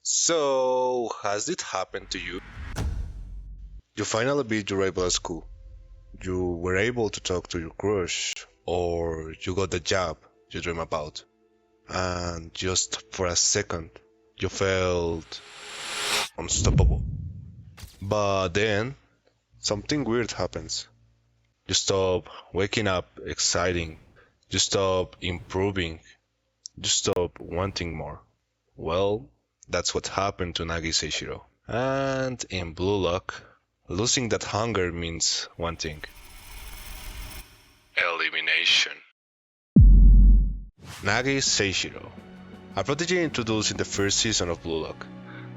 So, has it happened to you? You finally beat your rival at school. You were able to talk to your crush, or you got the job you dream about. And just for a second, you felt unstoppable. But then, something weird happens. You stop waking up exciting. You stop improving. You stop wanting more. Well, that's what happened to Nagi Seishiro. And in Blue Lock, losing that hunger means one thing: elimination. Nagi Seishiro, a prodigy introduced in the first season of Blue Lock.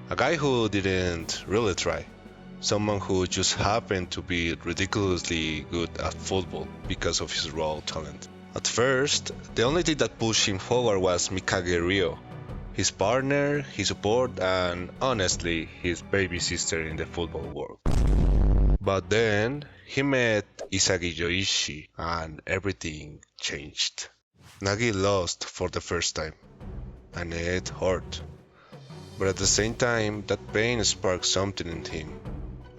A guy who didn't really try. Someone who just happened to be ridiculously good at football because of his raw talent. At first, the only thing that pushed him forward was Mikage Reo, his partner, his support, and honestly, his baby sister in the football world. But then, he met Isagi Yoichi, and everything changed. Nagi lost for the first time, and it hurt. But at the same time, that pain sparked something in him.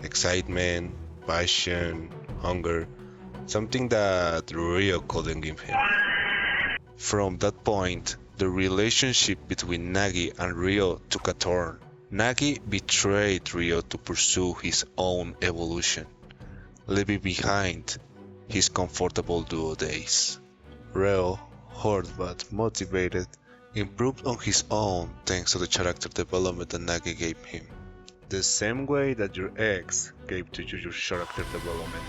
Excitement, passion, hunger, something that Ryo couldn't give him. From that point, the relationship between Nagi and Ryo took a turn. Nagi betrayed Ryo to pursue his own evolution, leaving behind his comfortable duo days. Ryo, hurt but motivated, improved on his own thanks to the character development that Nagi gave him. The same way that your ex gave to you your character development.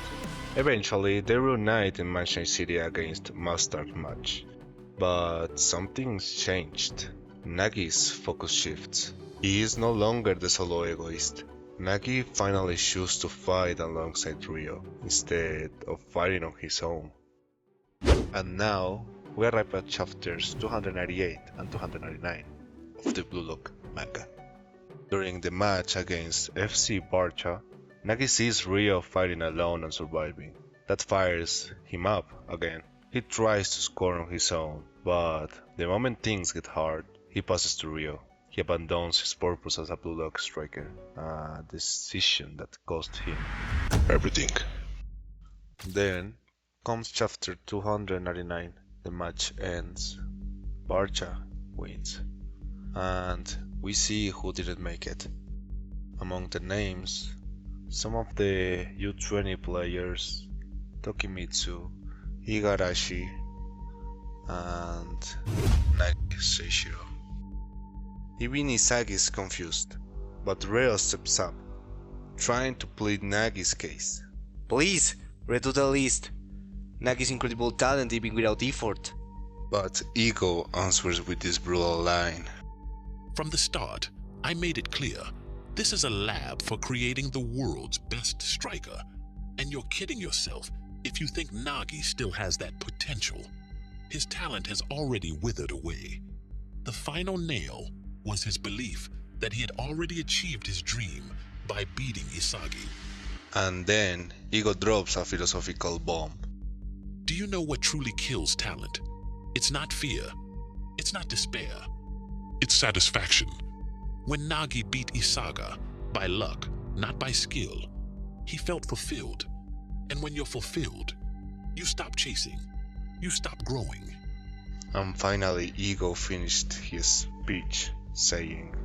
Eventually, they reunite in Mansion City against Mustard Match. But something's changed. Nagi's focus shifts. He is no longer the solo egoist. Nagi finally chooses to fight alongside Ryo, instead of fighting on his own. And now, we arrive at chapters 298 and 299 of the Blue Lock manga. During the match against FC Barcha, Nagi sees Ryo fighting alone and surviving. That fires him up again. He tries to score on his own, but the moment things get hard, he passes to Ryo. He abandons his purpose as a Blue Lock striker, a decision that cost him everything. Then comes chapter 299. The match ends. Barcha wins. And we see who didn't make it. Among the names, some of the U20 players, Tokimitsu, Igarashi, and Nagi Seishiro. Even Isagi is confused, but Reo steps up, trying to plead Nagi's case. Please, redo the list. Nagi's incredible talent even without effort. But Ego answers with this brutal line. From the start, I made it clear, this is a lab for creating the world's best striker, and you're kidding yourself if you think Nagi still has that potential. His talent has already withered away. The final nail was his belief that he had already achieved his dream by beating Isagi. And then Ego drops a philosophical bomb. Do you know what truly kills talent? It's not fear. It's not despair. It's satisfaction. When Nagi beat Isaga, by luck, not by skill, he felt fulfilled. And when you're fulfilled, you stop chasing. You stop growing. And finally Ego finished his speech, saying,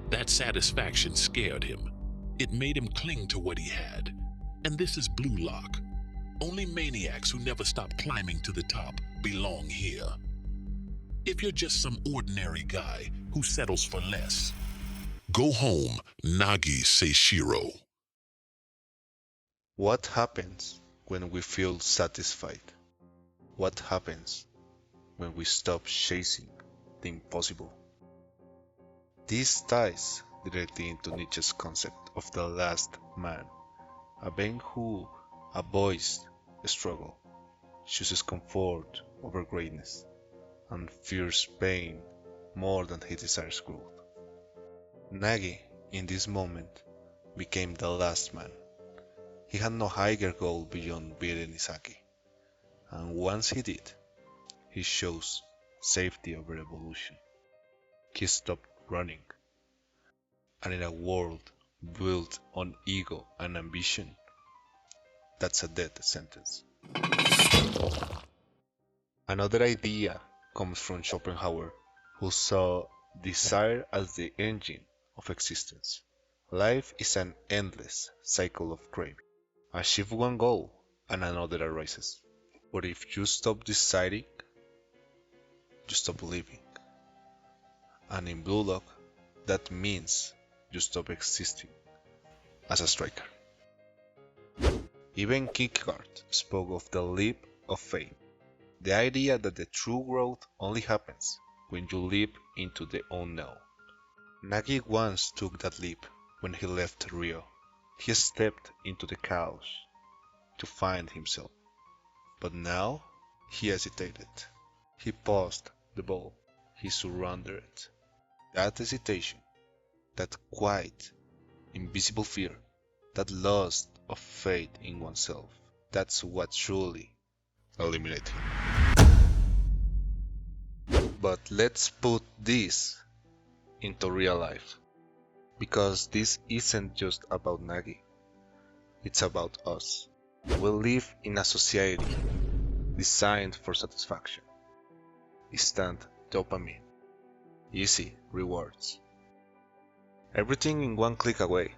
That satisfaction scared him. It made him cling to what he had. And this is Blue Lock. Only maniacs who never stop climbing to the top belong here. If you're just some ordinary guy who settles for less, go home, Nagi Seishiro. What happens when we feel satisfied? What happens when we stop chasing the impossible? This ties directly into Nietzsche's concept of the last man, a being who avoids struggle, chooses comfort over greatness, and fears pain more than he desires growth. Nagi, in this moment, became the last man. He had no higher goal beyond beating Isagi, and once he did, he chose safety over evolution. He stopped running, And in a world built on ego and ambition, that's a death sentence. Another idea comes from Schopenhauer, who saw desire as the engine of existence. Life is an endless cycle of craving. Achieve one goal and another arises. But if you stop deciding, you stop living. And in Blue Lock, that means you stop existing as a striker. Even Kierkegaard spoke of the leap of faith, the idea that the true growth only happens when you leap into the unknown. Nagi once took that leap when he left Reo. He stepped into the chaos to find himself. But now he hesitated. He paused the ball. He surrendered. That hesitation, that quiet, invisible fear, that loss of faith in oneself, that's what truly eliminated him. But let's put this into real life, because this isn't just about Nagi, it's about us. We live in a society designed for satisfaction, instant dopamine, easy rewards, everything in one click away: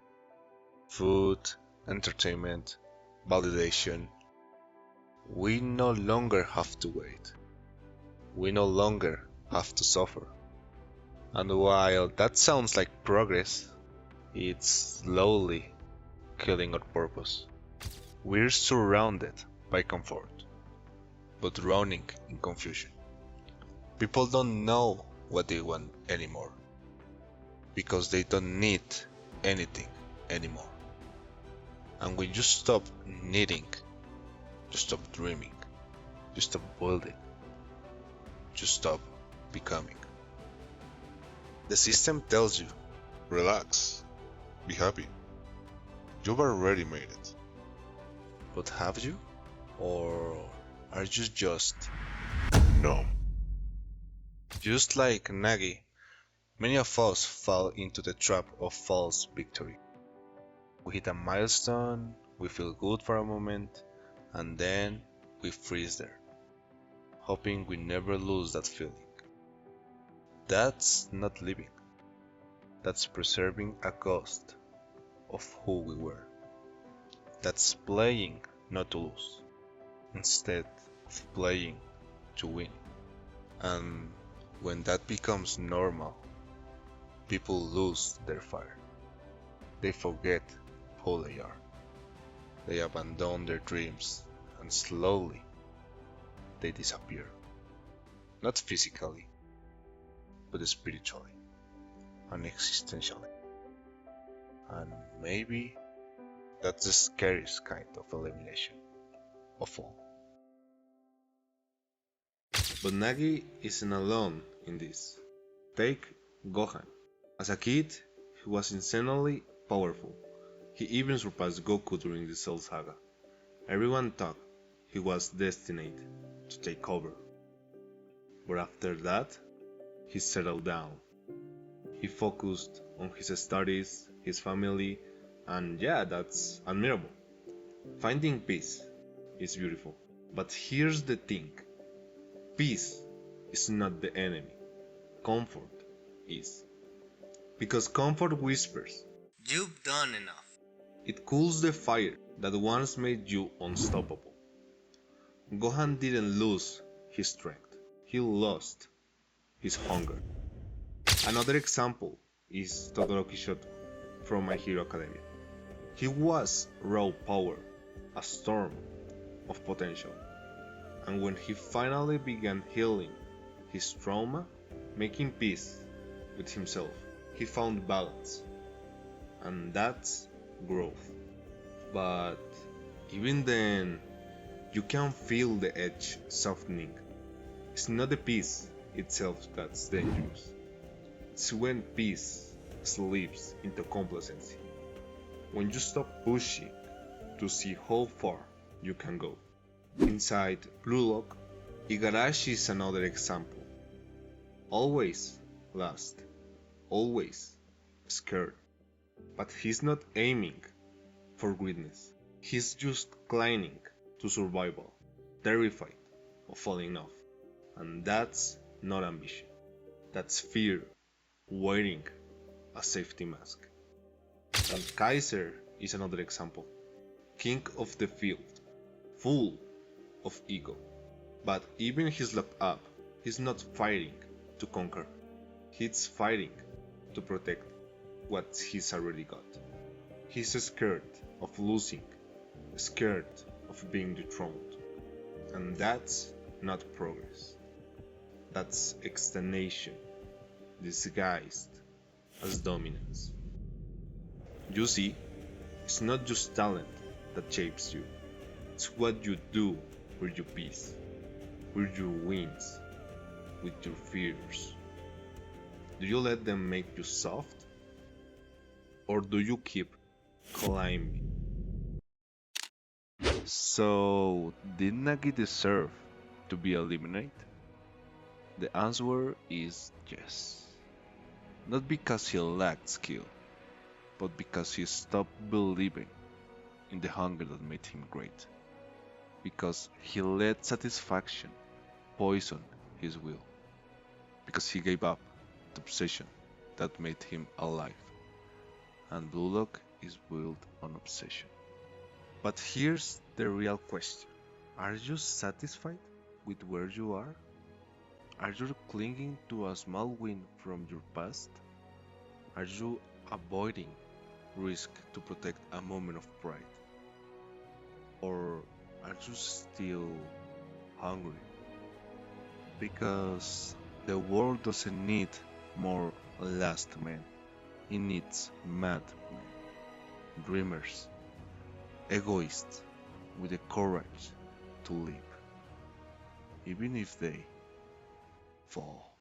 food, entertainment, validation. We no longer have to wait. We no longer have to suffer. And while that sounds like progress, it's slowly killing our purpose. We're surrounded by comfort, but drowning in confusion. People don't know what they want anymore, because they don't need anything anymore. And when you stop needing, you stop dreaming, you stop building, you stop becoming. The system tells you, relax, be happy, you've already made it. But have you? Or are you just numb? Just like Nagi, many of us fall into the trap of false victory. We hit a milestone, we feel good for a moment, and then we freeze there, hoping we never lose that feeling. That's not living. That's preserving a ghost of who we were. That's playing not to lose, instead of playing to win. And when that becomes normal, people lose their fire. They forget who they are. They abandon their dreams, and slowly they disappear. Not physically, but spiritually and existentially. And maybe that's the scariest kind of elimination of all. But Nagi isn't alone in this. Take Gohan. As a kid, he was insanely powerful. He even surpassed Goku during the Cell Saga. Everyone thought he was destined to take over. But after that, he settled down. He focused on his studies, his family, and yeah, that's admirable. Finding peace is beautiful. But here's the thing. Peace is not the enemy. Comfort is. Because comfort whispers, "You've done enough." It cools the fire that once made you unstoppable. Gohan didn't lose his strength. He lost his hunger. Another example is Todoroki from My Hero Academia. He was raw power, a storm of potential. And when he finally began healing his trauma, making peace with himself, he found balance. And that's growth. But even then, you can feel the edge softening. It's not the peace itself that's dangerous. It's when peace slips into complacency. When you stop pushing to see how far you can go. Inside Blue Lock, Igarashi is another example. Always last, always scared, But he's not aiming for greatness. He's just clinging to survival, terrified of falling off. And that's not ambition. That's fear wearing a safety mask. And Kaiser is another example. King of the field, full of ego. But even he's locked up, he's not fighting to conquer. He's fighting to protect what he's already got. He's scared of losing, scared of being dethroned. And that's not progress. That's stagnation, disguised as dominance. You see, it's not just talent that shapes you. It's what you do with your peace, with your wins, with your fears. Do you let them make you soft? Or do you keep climbing? So, did Nagi deserve to be eliminated? The answer is yes. Not because he lacked skill, but because he stopped believing in the hunger that made him great. Because he let satisfaction poison his will. Because he gave up the obsession that made him alive. And Blue Lock is built on obsession. But here's the real question. Are you satisfied with where you are? Are you clinging to a small win from your past? Are you avoiding risk to protect a moment of pride? Or are you still hungry? Because the world doesn't need more last men. It needs mad men, dreamers, egoists with the courage to live, even if they fall.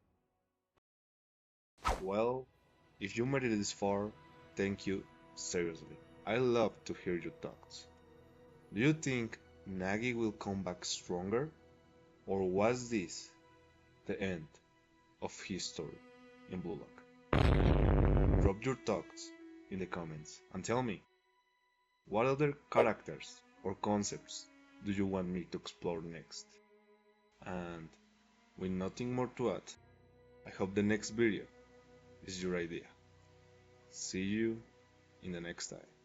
Well, if you made it this far, thank you, seriously. I love to hear your thoughts. Do you think Nagi will come back stronger? Or was this the end of his story in Blue Lock? Drop your thoughts in the comments and tell me, what other characters or concepts do you want me to explore next? And with nothing more to add, I hope the next video is your idea. See you in the next time.